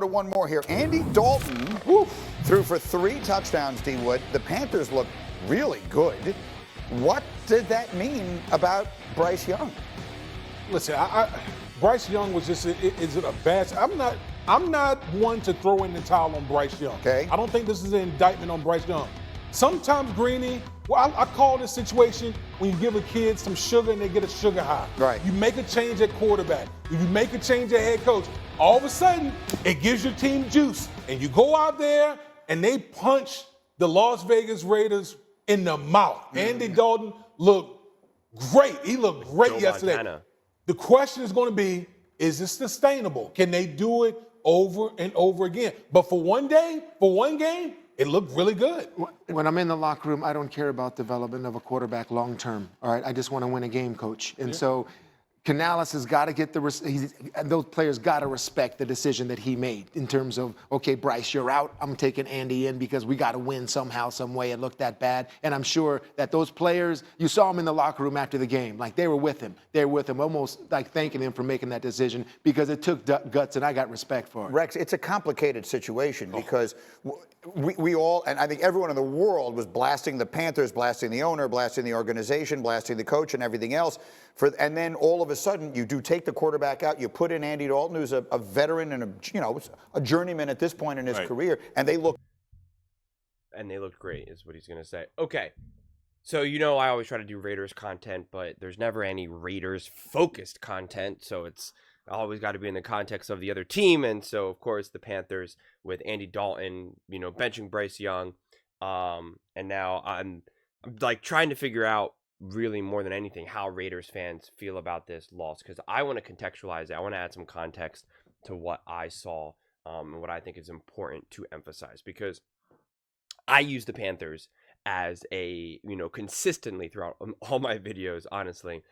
To one more here. Andy Dalton threw for 3 touchdowns, D. Wood. The Panthers look really good. What did that mean about Bryce Young? Listen, Bryce Young was just is it a bad? I'm not one to throw in the towel on Bryce Young. Okay. I don't think this is an indictment on Bryce Young. Sometimes, Greeny, well, I call this situation when you give a kid some sugar and they get a sugar high. Right. You make a change at quarterback. You make a change at head coach. All of a sudden, it gives your team juice. And you go out there and they punch the Las Vegas Raiders in the mouth. Andy Dalton looked great. He looked great yesterday. Montana. The question is going to be, is this sustainable? Can they do it over and over again? But for one day, for one game, it looked really good. When I'm in the locker room, I don't care about development of a quarterback long term. All right, I just want to win a game, coach. And so Canales has got to get those players got to respect the decision that he made in terms of, okay, Bryce, you're out. I'm taking Andy in because we got to win somehow, some way. It looked that bad. And I'm sure that those players, you saw them in the locker room after the game. Like, they were with him. They were with him, almost like thanking him for making that decision because it took guts, and I got respect for it. Rex, it's a complicated situation because we all, and I think everyone in the world was blasting the Panthers, blasting the owner, blasting the organization, blasting the coach and everything else. And then all of a sudden, you do take the quarterback out, you put in Andy Dalton, who's a veteran and a journeyman at this point in his career, and they look. And they looked great, is what he's going to say. Okay. So, I always try to do Raiders content, but there's never any Raiders-focused content, so it's always got to be in the context of the other team. And so, of course, the Panthers with Andy Dalton, benching Bryce Young. And now I'm like trying to figure out really more than anything how Raiders fans feel about this loss, because I want to contextualize it. I want to add some context to what I saw and what I think is important to emphasize, because I use the Panthers as a, consistently throughout all my videos, honestly,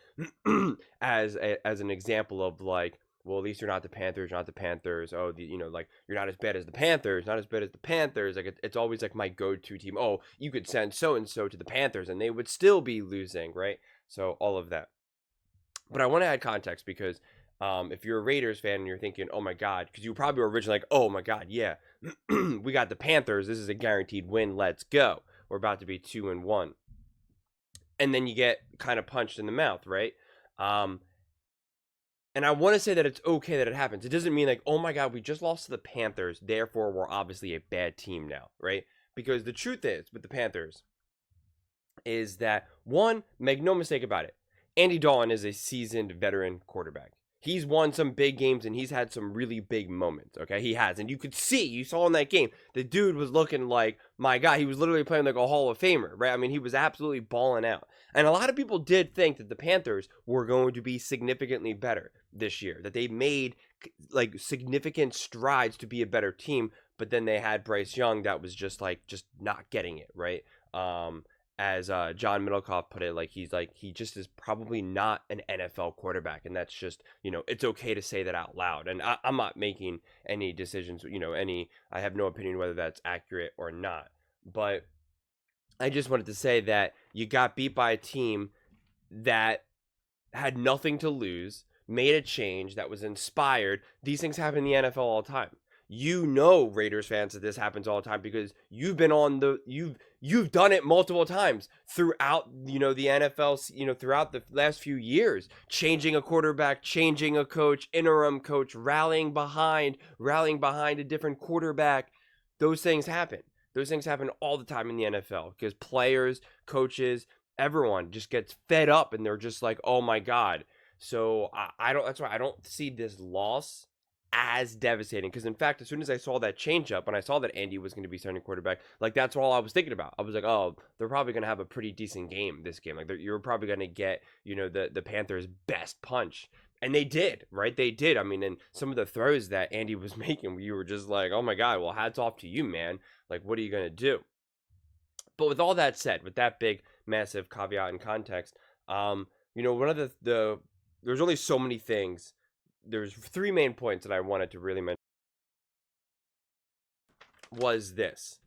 as an example of like, well, at least you're not the Panthers, you're not the Panthers. Oh, like, you're not as bad as the Panthers, not as bad as the Panthers. Like, it's always like my go-to team. Oh, you could send so-and-so to the Panthers and they would still be losing, right? So all of that. But I want to add context because if you're a Raiders fan and you're thinking, oh my God, because you probably were originally like, oh my God, yeah, we got the Panthers. This is a guaranteed win. Let's go. We're about to be 2-1. And then you get kind of punched in the mouth, right? And I want to say that it's okay that it happens. It doesn't mean like, oh my God, we just lost to the Panthers, therefore we're obviously a bad team now, right? Because the truth is, with the Panthers, is that, one, make no mistake about it, Andy Dalton is a seasoned veteran quarterback. He's won some big games and he's had some really big moments, okay? He has. And you saw in that game, the dude was looking like, my God, he was literally playing like a Hall of Famer, right? I mean, he was absolutely balling out. And a lot of people did think that the Panthers were going to be significantly better this year, that they made like significant strides to be a better team, but then they had Bryce Young that was just not getting it, right? As John Middlecoff put it, he just is probably not an NFL quarterback, and that's just, it's okay to say that out loud. And I'm not making any decisions, I have no opinion whether that's accurate or not. But I just wanted to say that you got beat by a team that had nothing to lose, made a change that was inspired. These things happen in the NFL all the time. Raiders fans, that this happens all the time because you've been on you've done it multiple times throughout, the NFL, throughout the last few years, changing a quarterback, changing a coach, interim coach, rallying behind a different quarterback. Those things happen. Those things happen all the time in the NFL because players, coaches, everyone just gets fed up and they're just like, oh my God. So that's why I don't see this loss as devastating, because in fact, as soon as I saw that change up and I saw that Andy was going to be starting quarterback, like, that's all I was thinking about. I was like, oh, they're probably going to have a pretty decent game this game. Like, you're probably going to get, the Panthers' best punch. And they did, right? They did. I mean, and some of the throws that Andy was making, you were just like, oh my God, well, hats off to you, man. Like, what are you going to do? But with all that said, with that big, massive caveat and context, one of there's only so many things. There's 3 main points that I wanted to really mention. Was this.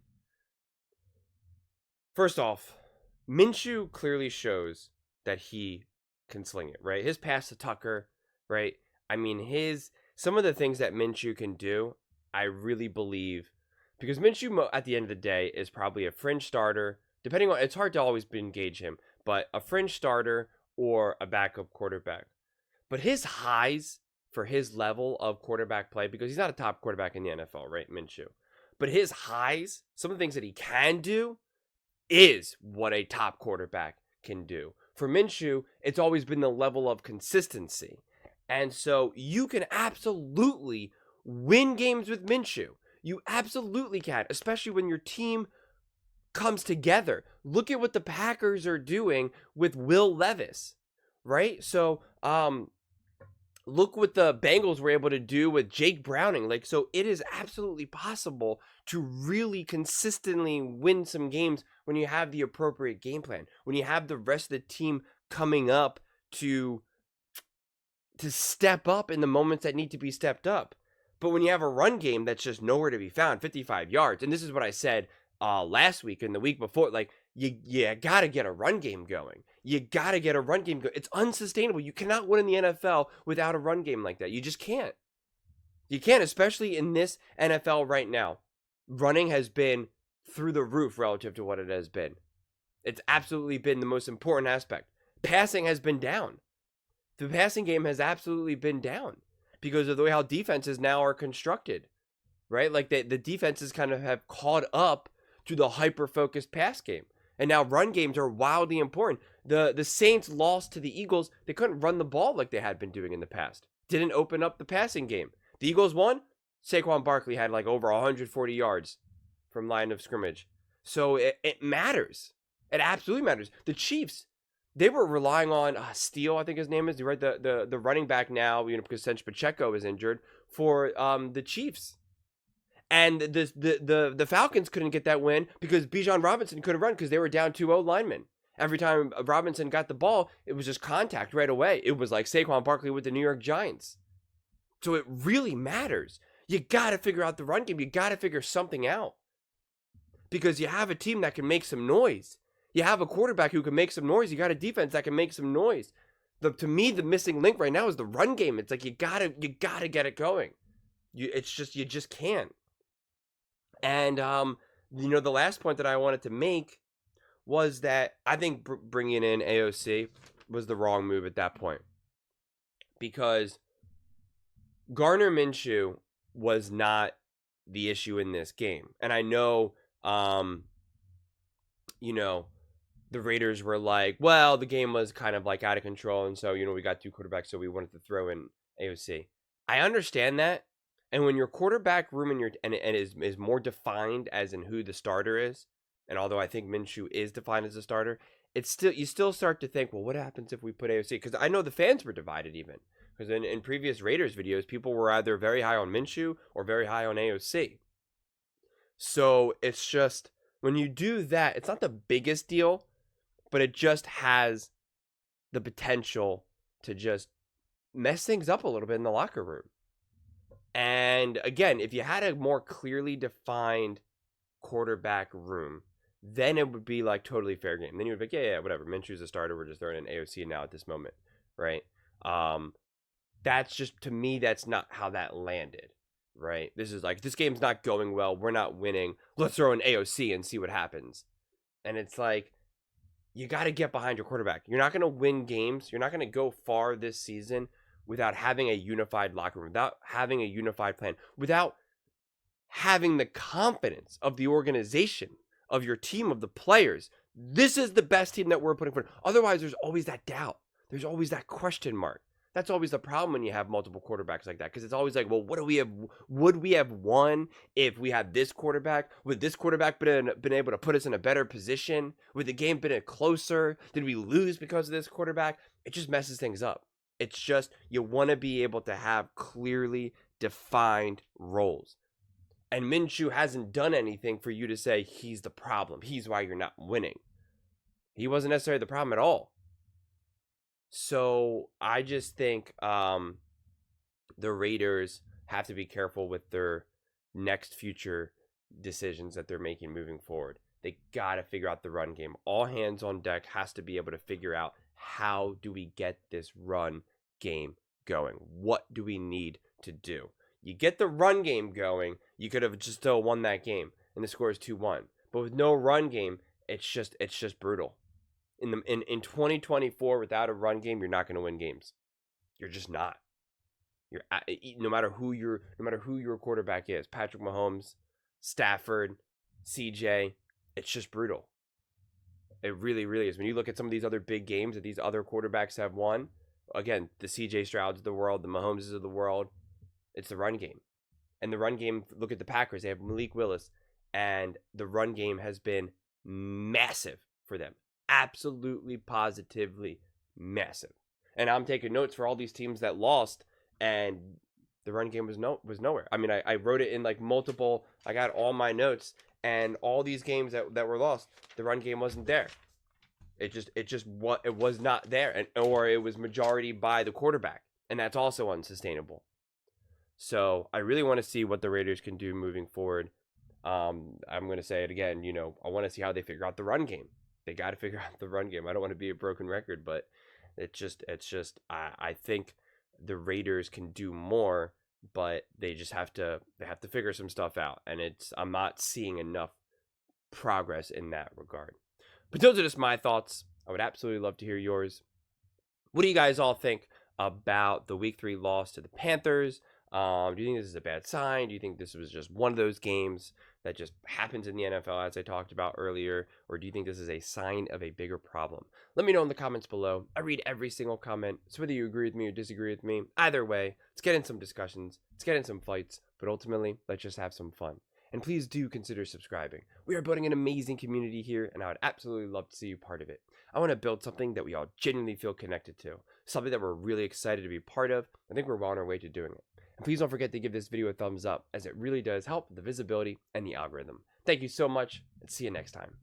First off, Minshew clearly shows that he can sling it, right? His pass to Tucker, right? I mean, some of the things that Minshew can do, I really believe, because Minshew at the end of the day is probably a fringe starter. Depending on, it's hard to always engage him, but a fringe starter or a backup quarterback. But his highs for his level of quarterback play, because he's not a top quarterback in the NFL, right, Minshew? But his highs, some of the things that he can do, is what a top quarterback can do. For Minshew, it's always been the level of consistency. And so you can absolutely win games with Minshew. You absolutely can, especially when your team comes together. Look at what the Packers are doing with Will Levis, right? So, look what the Bengals were able to do with Jake Browning. Like, so it is absolutely possible to really consistently win some games when you have the appropriate game plan, when you have the rest of the team coming up to step up in the moments that need to be stepped up. But when you have a run game that's just nowhere to be found, 55 yards, and this is what I said last week and the week before, like, you got to get a run game going. You got to get a run game going. It's unsustainable. You cannot win in the NFL without a run game like that. You just can't. You can't, especially in this NFL right now. Running has been through the roof relative to what it has been. It's absolutely been the most important aspect. Passing has been down. The passing game has absolutely been down because of the way how defenses now are constructed, right? Like the defenses kind of have caught up to the hyper-focused pass game. And now run games are wildly important. The Saints lost to the Eagles. They couldn't run the ball like they had been doing in the past. Didn't open up the passing game. The Eagles won. Saquon Barkley had like over 140 yards from line of scrimmage. So it matters. It absolutely matters. The Chiefs, they were relying on Steele, I think his name is. Right, the running back now, because Sench Pacheco is injured, for the Chiefs. And the Falcons couldn't get that win because Bijan Robinson couldn't run because they were down 2-0 linemen. Every time Robinson got the ball, it was just contact right away. It was like Saquon Barkley with the New York Giants. So it really matters. You got to figure out the run game. You got to figure something out. Because you have a team that can make some noise. You have a quarterback who can make some noise. You got a defense that can make some noise. To me, the missing link right now is the run game. It's like you gotta get it going. You just can't. And the last point that I wanted to make was that I think bringing in AOC was the wrong move at that point, because Gardner Minshew was not the issue in this game. And I know, the Raiders were like, well, the game was kind of like out of control. And so, we got two quarterbacks, so we wanted to throw in AOC. I understand that. And when your quarterback room and is more defined as in who the starter is, and although I think Minshew is defined as a starter, you still start to think, well, what happens if we put AOC? Because I know the fans were divided even. Because in previous Raiders videos, people were either very high on Minshew or very high on AOC. So it's just, when you do that, it's not the biggest deal, but it just has the potential to just mess things up a little bit in the locker room. And again, if you had a more clearly defined quarterback room, then it would be like totally fair game. Then you would be like, yeah, whatever. Minshew's a starter. We're just throwing in AOC now at this moment, right? That's just, to me, that's not how that landed, right? This is like, this game's not going well. We're not winning. Let's throw in AOC and see what happens. And it's like, you got to get behind your quarterback. You're not going to win games. You're not going to go far this season without having a unified locker room, without having a unified plan, without having the confidence of the organization, of your team, of the players. This is the best team that we're putting forward. Otherwise, there's always that doubt. There's always that question mark. That's always the problem when you have multiple quarterbacks like that, because it's always like, well, what do we have? Would we have won if we had this quarterback? Would this quarterback been able to put us in a better position? Would the game been closer? Did we lose because of this quarterback? It just messes things up. It's just, you want to be able to have clearly defined roles. And Minshew hasn't done anything for you to say he's the problem. He's why you're not winning. He wasn't necessarily the problem at all. So I just think the Raiders have to be careful with their next future decisions that they're making moving forward. They got to figure out the run game. All hands on deck has to be able to figure out, how do we get this run game going? What do we need to do? You get the run game going, you could have just still won that game, and the score is 2-1. But with no run game, it's just brutal. In 2024, without a run game, you're not going to win games. You're just not. No matter who your quarterback is, Patrick Mahomes, Stafford, CJ, it's just brutal. It really, really is. When you look at some of these other big games that these other quarterbacks have won, again, the CJ Strouds of the world, the Mahomeses of the world, it's the run game. And the run game, look at the Packers. They have Malik Willis, and the run game has been massive for them. Absolutely, positively massive. And I'm taking notes for all these teams that lost, and the run game was nowhere. I mean, I wrote it in like multiple. I got all my notes, and all these games that were lost, the run game wasn't there. It was not there, or it was majority by the quarterback, and that's also unsustainable. So I really want to see what the Raiders can do moving forward. I'm going to say it again. I want to see how they figure out the run game. They got to figure out the run game. I don't want to be a broken record, but I think the Raiders can do more, but they have to figure some stuff out. And I'm not seeing enough progress in that regard. But those are just my thoughts. I would absolutely love to hear yours. What do you guys all think about the Week 3 loss to the Panthers? Do you think this is a bad sign? Do you think this was just one of those games that just happens in the NFL, as I talked about earlier? Or do you think this is a sign of a bigger problem? Let me know in the comments below. I read every single comment, so whether you agree with me or disagree with me, either way, let's get in some discussions, let's get in some fights, but ultimately, let's just have some fun. And please do consider subscribing. We are building an amazing community here, and I would absolutely love to see you part of it. I want to build something that we all genuinely feel connected to, something that we're really excited to be part of. I think we're well on our way to doing it. And please don't forget to give this video a thumbs up, as it really does help the visibility and the algorithm. Thank you so much, and see you next time.